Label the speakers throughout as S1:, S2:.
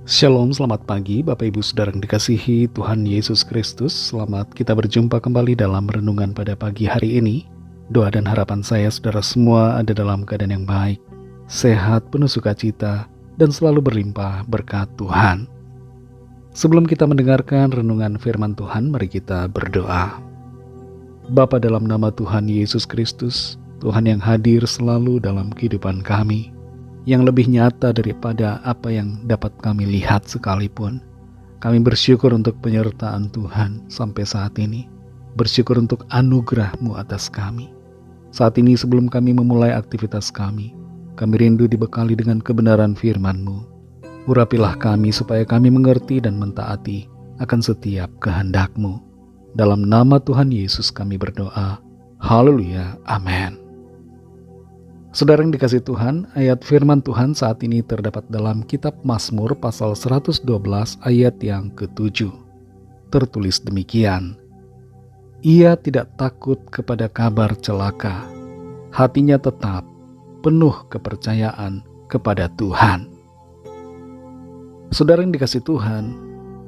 S1: Shalom, selamat pagi Bapak Ibu Saudara yang dikasihi Tuhan Yesus Kristus. Selamat kita berjumpa kembali dalam renungan pada pagi hari ini. Doa dan harapan saya saudara semua ada dalam keadaan yang baik, sehat, penuh sukacita, dan selalu berlimpah berkat Tuhan. Sebelum kita mendengarkan renungan firman Tuhan, mari kita berdoa. Bapa, dalam nama Tuhan Yesus Kristus, Tuhan yang hadir selalu dalam kehidupan kami, yang lebih nyata daripada apa yang dapat kami lihat sekalipun. Kami bersyukur untuk penyertaan Tuhan sampai saat ini. Bersyukur untuk anugerah-Mu atas kami. Saat ini sebelum kami memulai aktivitas kami rindu dibekali dengan kebenaran firman-Mu. Urapilah kami supaya kami mengerti dan mentaati akan setiap kehendak-Mu. Dalam nama Tuhan Yesus kami berdoa. Haleluya. Amin. Saudara yang dikasihi Tuhan, ayat firman Tuhan saat ini terdapat dalam kitab Mazmur pasal 112 ayat yang ke-7. Tertulis demikian, Ia tidak takut kepada kabar celaka, hatinya tetap penuh kepercayaan kepada Tuhan. Saudara yang dikasihi Tuhan,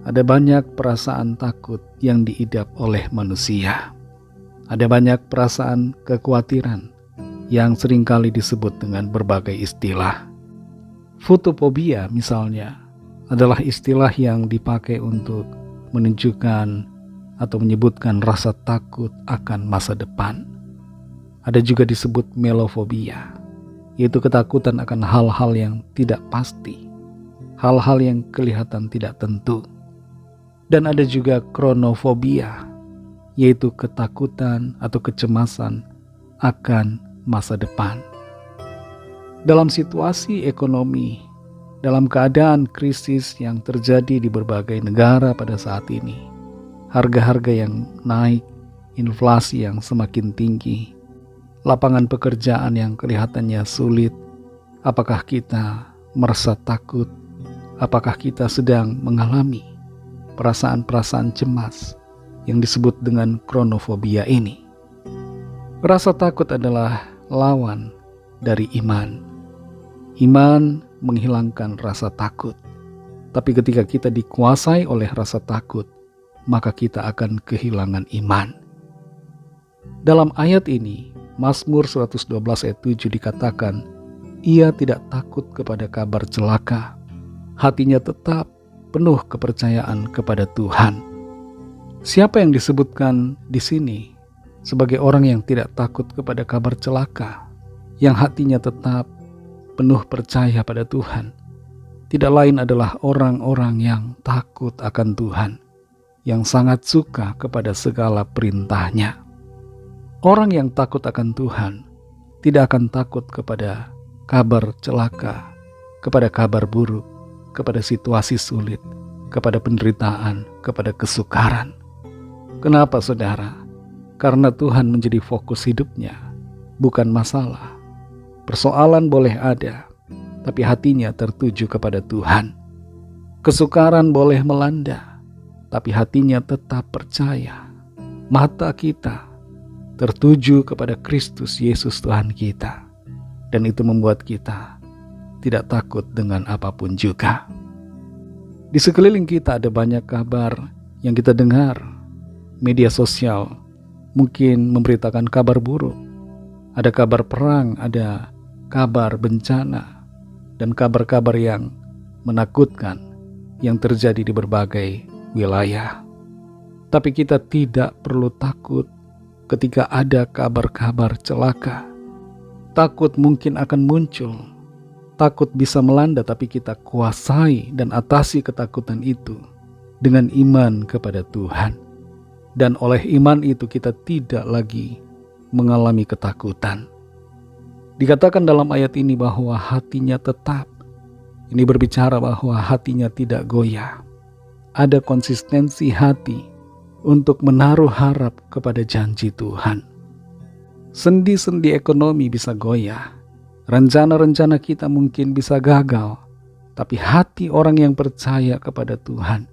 S1: ada banyak perasaan takut yang diidap oleh manusia. Ada banyak perasaan kekhawatiran yang seringkali disebut dengan berbagai istilah. Fotofobia misalnya adalah istilah yang dipakai untuk menunjukkan atau menyebutkan rasa takut akan masa depan. Ada juga disebut melofobia, yaitu ketakutan akan hal-hal yang tidak pasti, hal-hal yang kelihatan tidak tentu. Dan ada juga kronofobia, yaitu ketakutan atau kecemasan akan masa depan. Dalam situasi ekonomi, dalam keadaan krisis yang terjadi di berbagai negara pada saat ini, harga-harga yang naik, inflasi yang semakin tinggi, lapangan pekerjaan yang kelihatannya sulit, apakah kita merasa takut? Apakah kita sedang mengalami perasaan-perasaan cemas yang disebut dengan kronofobia ini? Rasa takut adalah lawan dari iman. Iman menghilangkan rasa takut. Tapi ketika kita dikuasai oleh rasa takut, maka kita akan kehilangan iman. Dalam ayat ini, Mazmur 112 ayat 7 dikatakan, Ia tidak takut kepada kabar celaka, hatinya tetap penuh kepercayaan kepada Tuhan. Siapa yang disebutkan di sini sebagai orang yang tidak takut kepada kabar celaka, yang hatinya tetap penuh percaya pada Tuhan? Tidak lain adalah orang-orang yang takut akan Tuhan, yang sangat suka kepada segala perintah-Nya. Orang yang takut akan Tuhan tidak akan takut kepada kabar celaka, kepada kabar buruk, kepada situasi sulit, kepada penderitaan, kepada kesukaran. Kenapa, saudara? Karena Tuhan menjadi fokus hidupnya, bukan masalah. Persoalan boleh ada, tapi hatinya tertuju kepada Tuhan. Kesukaran boleh melanda, tapi hatinya tetap percaya. Mata kita tertuju kepada Kristus Yesus Tuhan kita. Dan itu membuat kita tidak takut dengan apapun juga. Di sekeliling kita ada banyak kabar yang kita dengar. Media sosial mungkin memberitakan kabar buruk. Ada kabar perang, ada kabar bencana, dan kabar-kabar yang menakutkan yang terjadi di berbagai wilayah. Tapi kita tidak perlu takut ketika ada kabar-kabar celaka. Takut mungkin akan muncul, takut bisa melanda, tapi kita kuasai dan atasi ketakutan itu dengan iman kepada Tuhan. Dan oleh iman itu kita tidak lagi mengalami ketakutan. Dikatakan dalam ayat ini bahwa hatinya tetap. Ini berbicara bahwa hatinya tidak goyah. Ada konsistensi hati untuk menaruh harap kepada janji Tuhan. Sendi-sendi ekonomi bisa goyah. Rencana-rencana kita mungkin bisa gagal. Tapi hati orang yang percaya kepada Tuhan,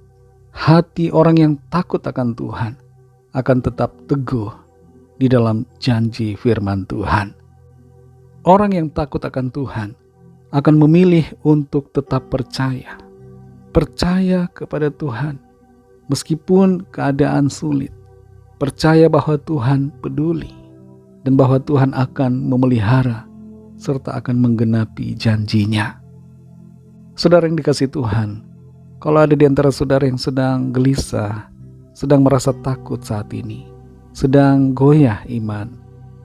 S1: hati orang yang takut akan Tuhan, akan tetap teguh di dalam janji firman Tuhan. Orang yang takut akan Tuhan akan memilih untuk tetap percaya, Percaya kepada Tuhan meskipun keadaan sulit. Percaya bahwa Tuhan peduli dan bahwa Tuhan akan memelihara serta akan menggenapi janji-Nya. Saudara yang dikasihi Tuhan, kalau ada di antara saudara yang sedang gelisah, sedang merasa takut saat ini, sedang goyah iman,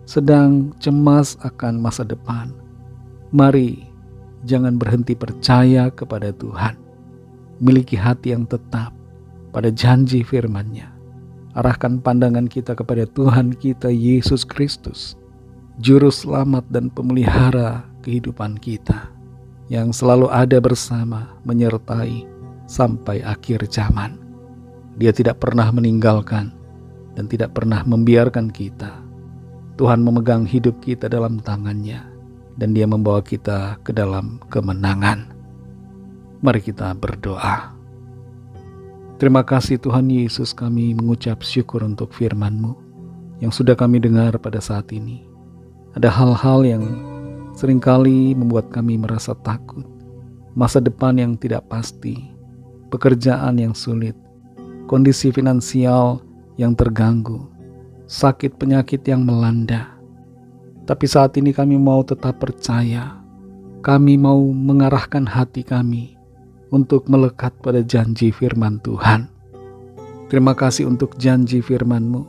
S1: sedang cemas akan masa depan, mari jangan berhenti percaya kepada Tuhan. Miliki hati yang tetap pada janji firman-Nya. Arahkan pandangan kita kepada Tuhan kita Yesus Kristus, Juru Selamat dan Pemelihara kehidupan kita, yang selalu ada bersama, menyertai sampai akhir zaman. Dia tidak pernah meninggalkan dan tidak pernah membiarkan kita. Tuhan memegang hidup kita dalam tangan-Nya, dan Dia membawa kita ke dalam kemenangan. Mari kita berdoa. Terima kasih Tuhan Yesus, kami mengucap syukur untuk firman-Mu yang sudah kami dengar pada saat ini. Ada hal-hal yang seringkali membuat kami merasa takut, masa depan yang tidak pasti, pekerjaan yang sulit, kondisi finansial yang terganggu, sakit penyakit yang melanda. Tapi saat ini kami mau tetap percaya, kami mau mengarahkan hati kami untuk melekat pada janji firman Tuhan. Terima kasih untuk janji firman-Mu.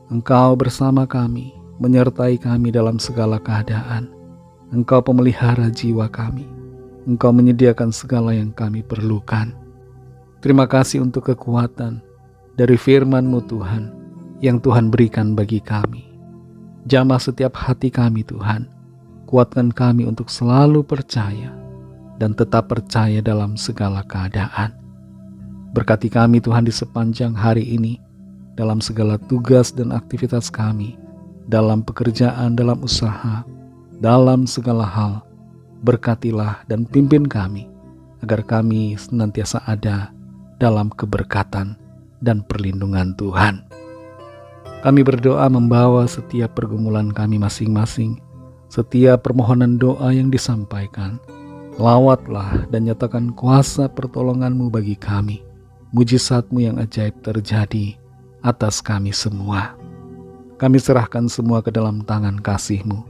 S1: Engkau bersama kami, menyertai kami dalam segala keadaan. Engkau pemelihara jiwa kami. Engkau menyediakan segala yang kami perlukan. Terima kasih untuk kekuatan dari firman-Mu Tuhan, yang Tuhan berikan bagi kami. Jamah setiap hati kami Tuhan. Kuatkan kami untuk selalu percaya dan tetap percaya dalam segala keadaan. Berkati kami Tuhan di sepanjang hari ini, dalam segala tugas dan aktivitas kami, dalam pekerjaan, dalam usaha, dalam segala hal. Berkatilah dan pimpin kami, agar kami senantiasa ada dalam keberkatan dan perlindungan Tuhan. Kami berdoa membawa setiap pergumulan kami masing-masing, setiap permohonan doa yang disampaikan. Lawatlah dan nyatakan kuasa pertolongan-Mu bagi kami. Mujizat-Mu yang ajaib terjadi atas kami semua. Kami serahkan semua ke dalam tangan kasih-Mu.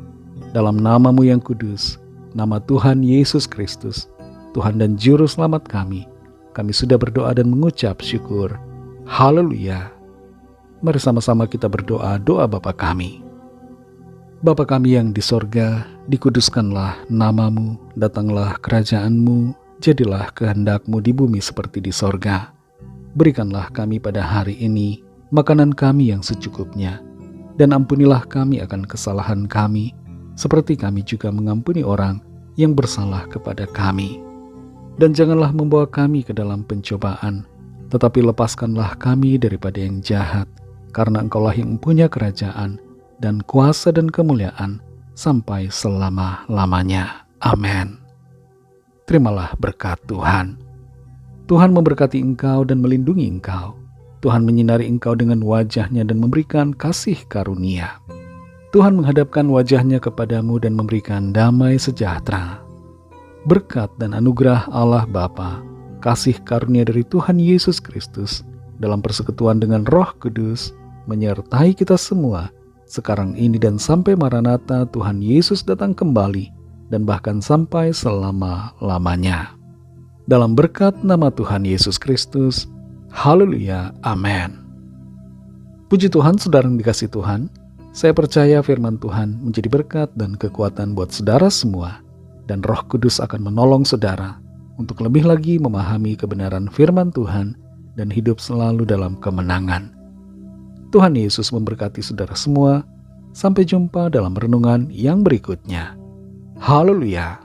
S1: Dalam nama-Mu yang kudus, nama Tuhan Yesus Kristus, Tuhan dan Juru Selamat kami sudah berdoa dan mengucap syukur. Haleluya. Mari sama-sama kita berdoa doa Bapa kami. Bapa kami yang di sorga, dikuduskanlah nama-Mu, datanglah kerajaan-Mu, jadilah kehendak-Mu di bumi seperti di sorga. Berikanlah kami pada hari ini makanan kami yang secukupnya, dan ampunilah kami akan kesalahan kami, seperti kami juga mengampuni orang yang bersalah kepada kami. Dan janganlah membawa kami ke dalam pencobaan, tetapi lepaskanlah kami daripada yang jahat, karena Engkaulah yang mempunyai kerajaan, dan kuasa dan kemuliaan sampai selama-lamanya. Amin. Terimalah berkat Tuhan. Tuhan memberkati engkau dan melindungi engkau. Tuhan menyinari engkau dengan wajah-Nya dan memberikan kasih karunia. Tuhan menghadapkan wajah-Nya kepadamu dan memberikan damai sejahtera. Berkat dan anugerah Allah Bapa, kasih karunia dari Tuhan Yesus Kristus, dalam persekutuan dengan Roh Kudus, menyertai kita semua, sekarang ini dan sampai Maranatha Tuhan Yesus datang kembali, dan bahkan sampai selama-lamanya. Dalam berkat nama Tuhan Yesus Kristus, haleluya, amin. Puji Tuhan, saudara yang dikasihi Tuhan, saya percaya firman Tuhan menjadi berkat dan kekuatan buat saudara semua, dan Roh Kudus akan menolong saudara untuk lebih lagi memahami kebenaran firman Tuhan dan hidup selalu dalam kemenangan. Tuhan Yesus memberkati saudara semua. Sampai jumpa dalam renungan yang berikutnya. Haleluya.